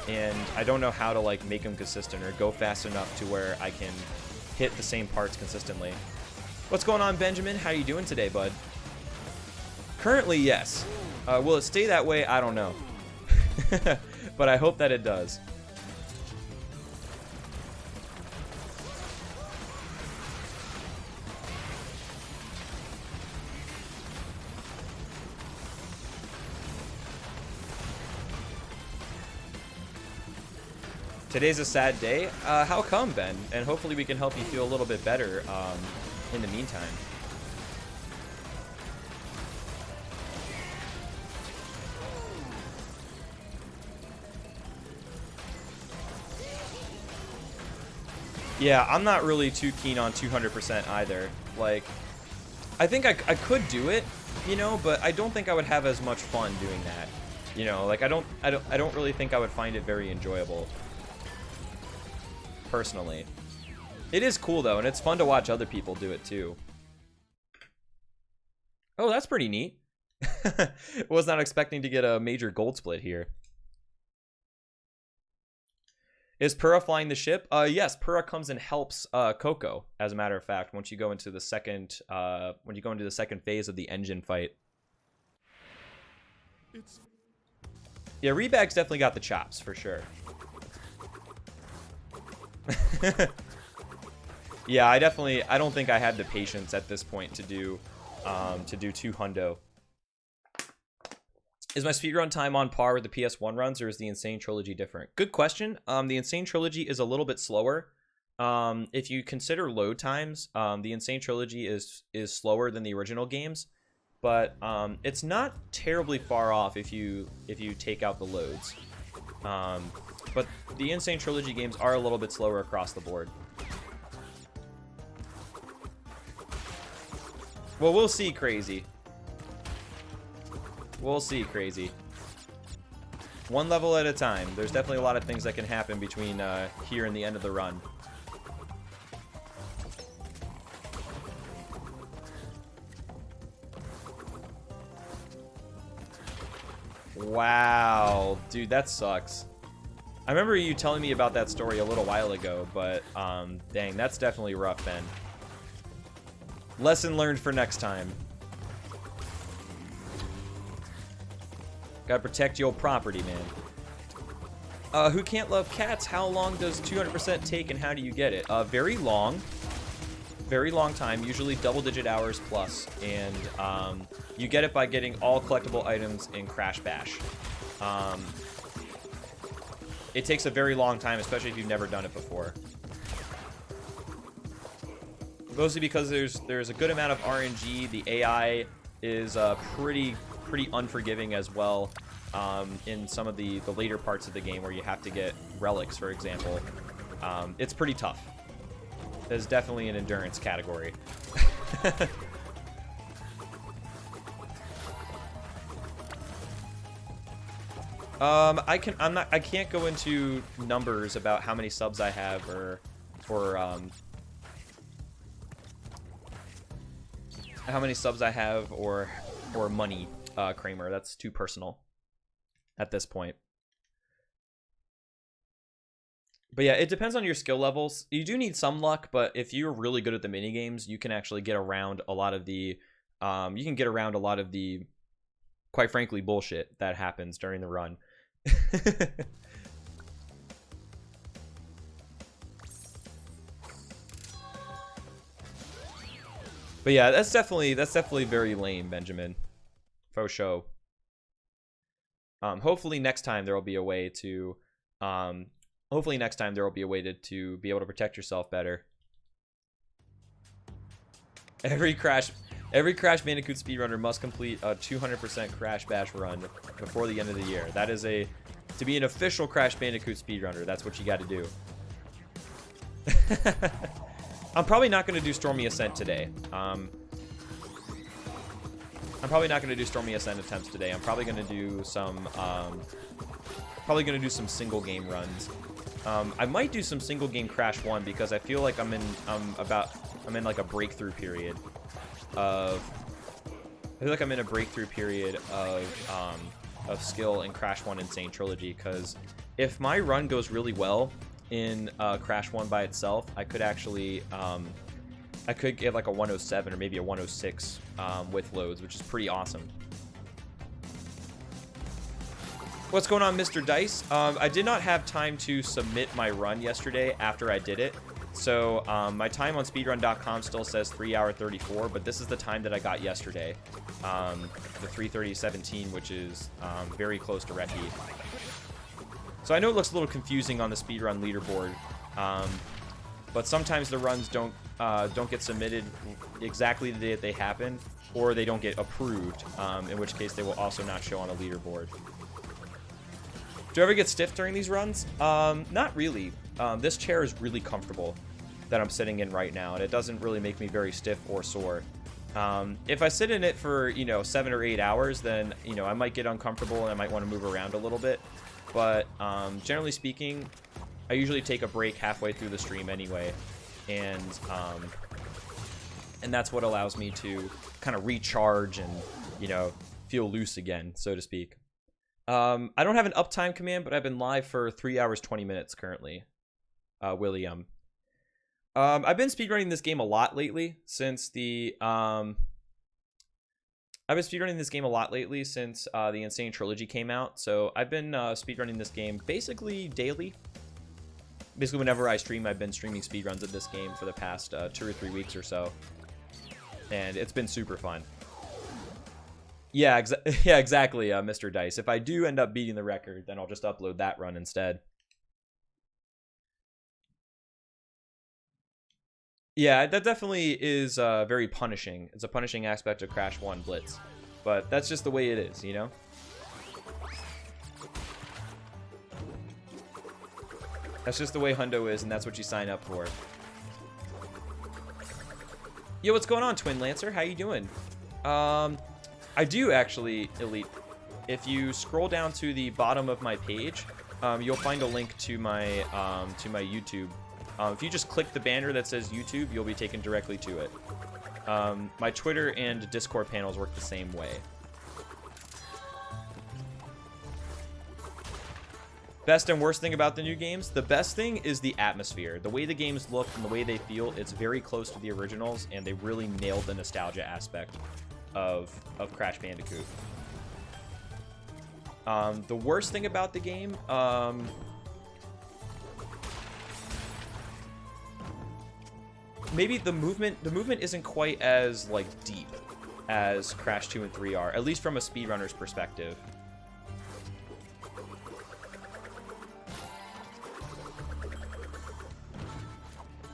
and I don't know how to like make them consistent or go fast enough to where I can hit the same parts consistently. What's going on, Benjamin? How you doing today, bud? Currently, yes. Will it stay that way? I don't know. But I hope that it does. Today's a sad day. How come, Ben? And hopefully we can help you feel a little bit better in the meantime. Yeah, I'm not really too keen on 200% either. Like, I think I could do it, you know, but I don't think I would have as much fun doing that. You know, like I don't really think I would find it very enjoyable. Personally. It is cool though, and it's fun to watch other people do it too. Oh, that's pretty neat. Was not expecting to get a major gold split here. Is Pura flying the ship? Yes, Pura comes and helps Coco, as a matter of fact, once you go into the second phase of the engine fight. Yeah, Rebag's definitely got the chops for sure. Yeah, I don't think I had the patience at this point to do 2 hundo. Is my speedrun time on par with the PS1 runs, or is the Insane Trilogy different? Good question. The Insane Trilogy is a little bit slower. If you consider load times, the Insane Trilogy is slower than the original games, but it's not terribly far off if you take out the loads. But the Insane Trilogy games are a little bit slower across the board. Well, we'll see, Crazy. We'll see, Crazy. One level at a time. There's definitely a lot of things that can happen between here and the end of the run. Wow. Dude, that sucks. I remember you telling me about that story a little while ago, but dang, that's definitely rough, Ben. Lesson learned for next time. Gotta protect your property, man. Who can't love cats? How long does 200% take and how do you get it? Very long. Very long time, usually double-digit hours plus. And you get it by getting all collectible items in Crash Bash. It takes a very long time, especially if you've never done it before. Mostly because there's a good amount of RNG. The AI is pretty unforgiving as well. In some of the later parts of the game where you have to get relics, for example. It's pretty tough. There's definitely an endurance category. I can't go into numbers about how many subs I have or how many subs I have or money, Kramer. That's too personal at this point. But yeah, it depends on your skill levels. You do need some luck, but if you're really good at the mini games, you can actually get around a lot of the quite frankly bullshit that happens during the run. But yeah, that's definitely very lame, Benjamin. Faux show. Hopefully next time there will be a way to to be able to protect yourself better. Every Crash Bandicoot speedrunner must complete a 200% Crash Bash run before the end of the year. That is to be an official Crash Bandicoot speedrunner, that's what you got to do. I'm probably not going to do Stormy Ascent today. I'm probably not going to do Stormy Ascent attempts today. I'm probably going to do some single game runs. I might do some single game Crash 1 because I feel like I'm in like a breakthrough period of skill in Crash 1 Insane Trilogy, because if my run goes really well in Crash 1 by itself, I could actually I could get like a 107 or maybe a 106 with loads, which is pretty awesome. What's going on, Mr. Dice? I did not have time to submit my run yesterday after I did it. So my time on speedrun.com still says 3 hour 34, but this is the time that I got yesterday. The 3:30:17, which is very close to Reki. So I know it looks a little confusing on the speedrun leaderboard, but sometimes the runs don't get submitted exactly the day that they happen, or they don't get approved, in which case they will also not show on the leaderboard. Do you ever get stiff during these runs? Not really. This chair is really comfortable that I'm sitting in right now, and it doesn't really make me very stiff or sore. If I sit in it for, 7 or 8 hours, then, I might get uncomfortable and I might want to move around a little bit. But generally speaking, I usually take a break halfway through the stream anyway, and that's what allows me to kind of recharge and, feel loose again, so to speak. I don't have an uptime command, but I've been live for 3 hours 20 minutes currently. William. I've been speedrunning this game a lot lately since the Insane Trilogy came out. So I've been speedrunning this game basically daily. Basically, whenever I stream, I've been streaming speedruns of this game for the past 2 or 3 weeks or so, and it's been super fun. Yeah, exactly, Mr. Dice. If I do end up beating the record, then I'll just upload that run instead. Yeah, that definitely is very punishing. It's a punishing aspect of Crash 1 Blitz. But that's just the way it is, That's just the way Hundo is, and that's what you sign up for. Yo, what's going on, Twin Lancer? How you doing? I do actually, Elite. If you scroll down to the bottom of my page, you'll find a link to my YouTube. If you just click the banner that says YouTube, you'll be taken directly to it. My Twitter and Discord panels work the same way. Best and worst thing about the new games? The best thing is the atmosphere. The way the games look and the way they feel, it's very close to the originals, and they really nailed the nostalgia aspect of Crash Bandicoot. The worst thing about the game, maybe the movement isn't quite as deep as Crash 2 and 3 are, at least from a speedrunner's perspective.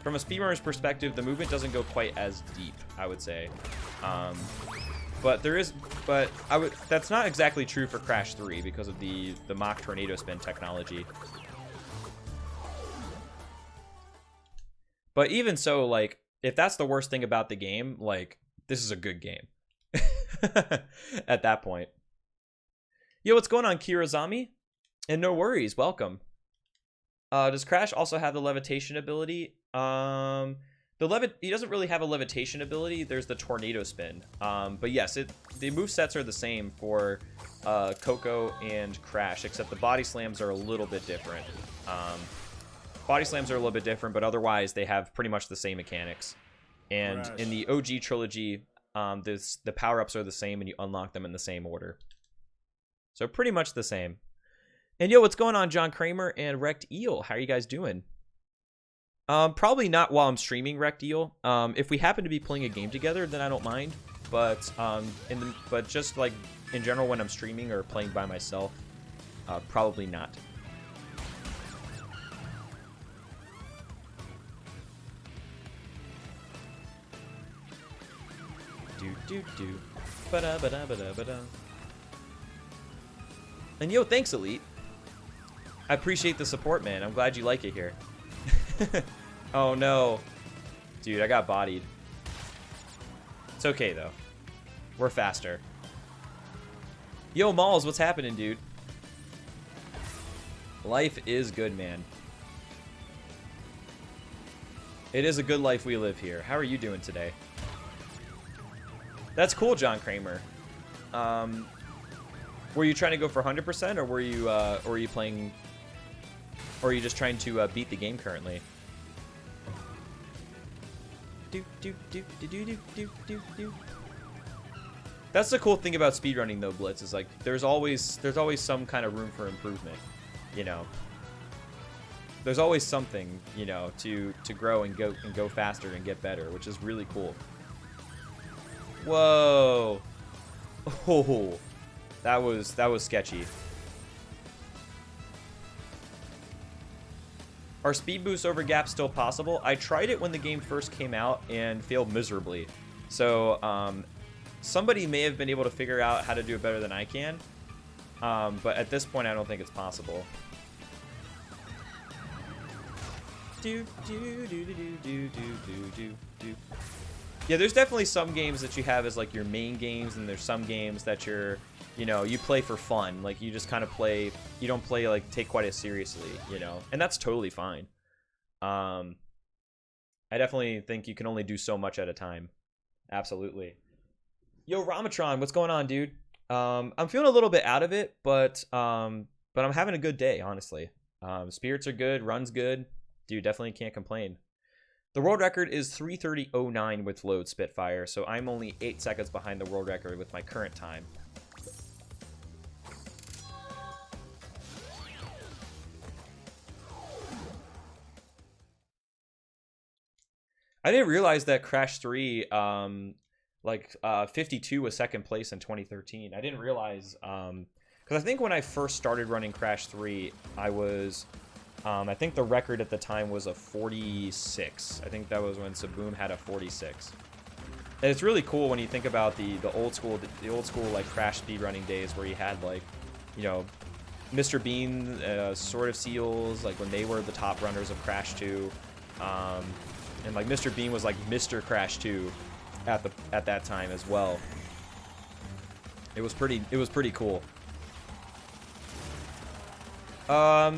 from a speedrunner's perspective, the movement doesn't go quite as deep, I would say. But that's not exactly true for Crash 3 because of the mock tornado spin technology. But even so, like, if that's the worst thing about the game, like, this is a good game. At that point. Yo, what's going on, Kirazami? And no worries, welcome. Does Crash also have the levitation ability? He doesn't really have a levitation ability. There's the tornado spin. But yes, the movesets are the same for Coco and Crash, except the body slams are a little bit different. Body slams are a little bit different, but otherwise they have pretty much the same mechanics. And Crash. in the OG trilogy, the power-ups are the same and you unlock them in the same order. So pretty much the same. And yo, what's going on, John Kramer and Wrecked Eel? How are you guys doing? Probably not while I'm streaming Wrecked Eel. If we happen to be playing a game together, then I don't mind. But but just like in general when I'm streaming or playing by myself, probably not. Do. Ba-da, ba-da, ba-da, ba-da. And yo, thanks, Elite. I appreciate the support, man. I'm glad you like it here. Oh, no. Dude, I got bodied. It's okay, though. We're faster. Yo, Malls, what's happening, dude? Life is good, man. It is a good life we live here. How are you doing today? That's cool, John Kramer. Were you trying to go for 100%, or were you playing, or are you just trying to beat the game currently? That's the cool thing about speedrunning, though, Blitz, is like there's always some kind of room for improvement, you know. There's always something, you know, to grow and go faster and get better, which is really cool. Whoa. Oh. That was sketchy. Are speed boosts over gaps still possible? I tried it when the game first came out and failed miserably. So somebody may have been able to figure out how to do it better than I can. But at this point, I don't think it's possible. Yeah, there's definitely some games that you have as like your main games, and there's some games that you play for fun. Like you just kind of play, you don't play like take quite as seriously, you know, and that's totally fine. I definitely think you can only do so much at a time. Absolutely. Yo, Ramatron, what's going on, dude? I'm feeling a little bit out of it, but I'm having a good day, honestly. Spirits are good, run's good. Dude, definitely can't complain. The world record is 3:30:09 with load Spitfire, so I'm only 8 seconds behind the world record with my current time. I didn't realize that Crash 3, 52 was second place in 2013. I didn't realize, because I think when I first started running Crash 3, I was... I think the record at the time was a 46. I think that was when Saboom had a 46. And it's really cool when you think about the old school like Crash speedrunning days where you had like, you know, Mr. Bean, Sword of Seals, like when they were the top runners of Crash 2, and like Mr. Bean was like Mr. Crash 2 at that time as well. It was pretty cool.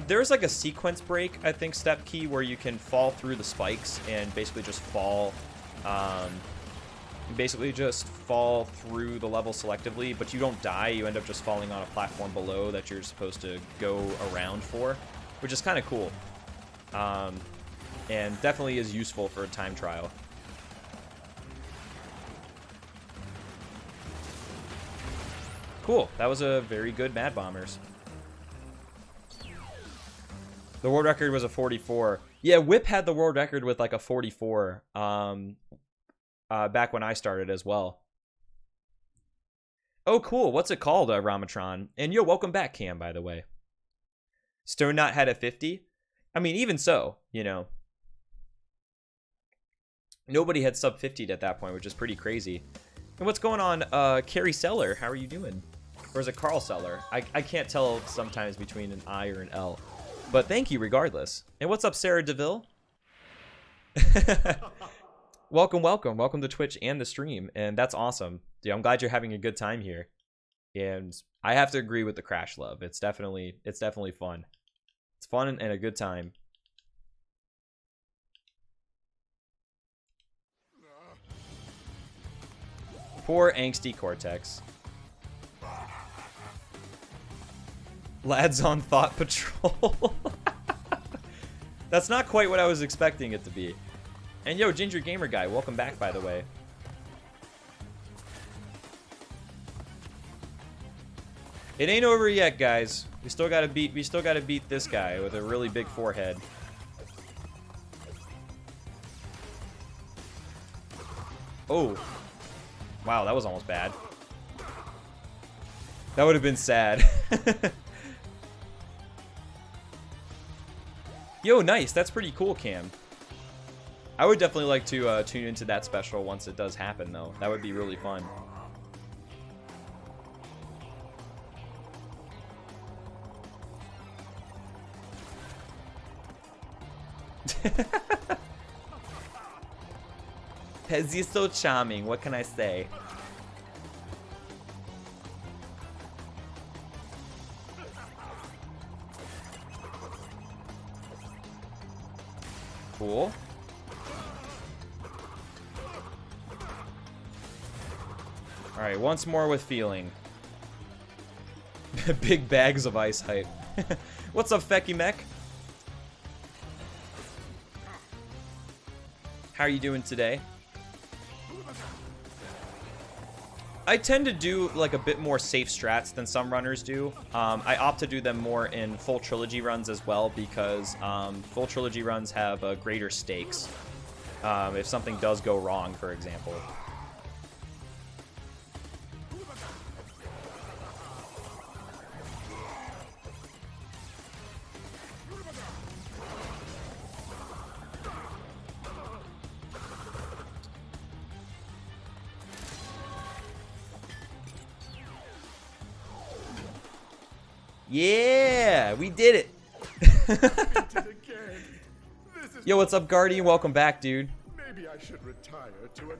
There's like a sequence break, I think, step key where you can fall through the spikes and basically just fall through the level selectively, but you don't die. You end up just falling on a platform below that you're supposed to go around for, which is kind of cool. And definitely is useful for a time trial. Cool. That was a very good Mad Bombers. The world record was a 44. Yeah, Whip had the world record with like a 44 back when I started as well. Oh, cool. What's it called, Ramatron? And yo, welcome back, Cam, by the way. Stone Knot had a 50. I mean, even so, you know. Nobody had sub 50'd at that point, which is pretty crazy. And what's going on, Carrie Seller? How are you doing? Or is it Carl Seller? I can't tell sometimes between an I or an L. But thank you regardless. And what's up, Sarah DeVille? Welcome, welcome. Welcome to Twitch and the stream. And that's awesome. Yeah, I'm glad you're having a good time here. And I have to agree with the Crash Love. It's definitely fun. It's fun and a good time. Poor angsty Cortex. Lads on Thought Patrol. That's not quite what I was expecting it to be. And yo, Ginger Gamer Guy, welcome back, by the way. It ain't over yet, guys. We still gotta beat this guy with a really big forehead. Oh. Wow, that was almost bad. That would have been sad. Yo, nice. That's pretty cool, Cam. I would definitely like to tune into that special once it does happen, though. That would be really fun. Pez is so charming. What can I say? Cool. Alright, once more with feeling. Big bags of ice hype. What's up, Fecky Mech? How are you doing today? I tend to do like a bit more safe strats than some runners do. I opt to do them more in full trilogy runs as well because full trilogy runs have greater stakes if something does go wrong, for example. Yeah, we did it. Yo, what's up, Guardian? Welcome back, dude. Maybe I should retire to a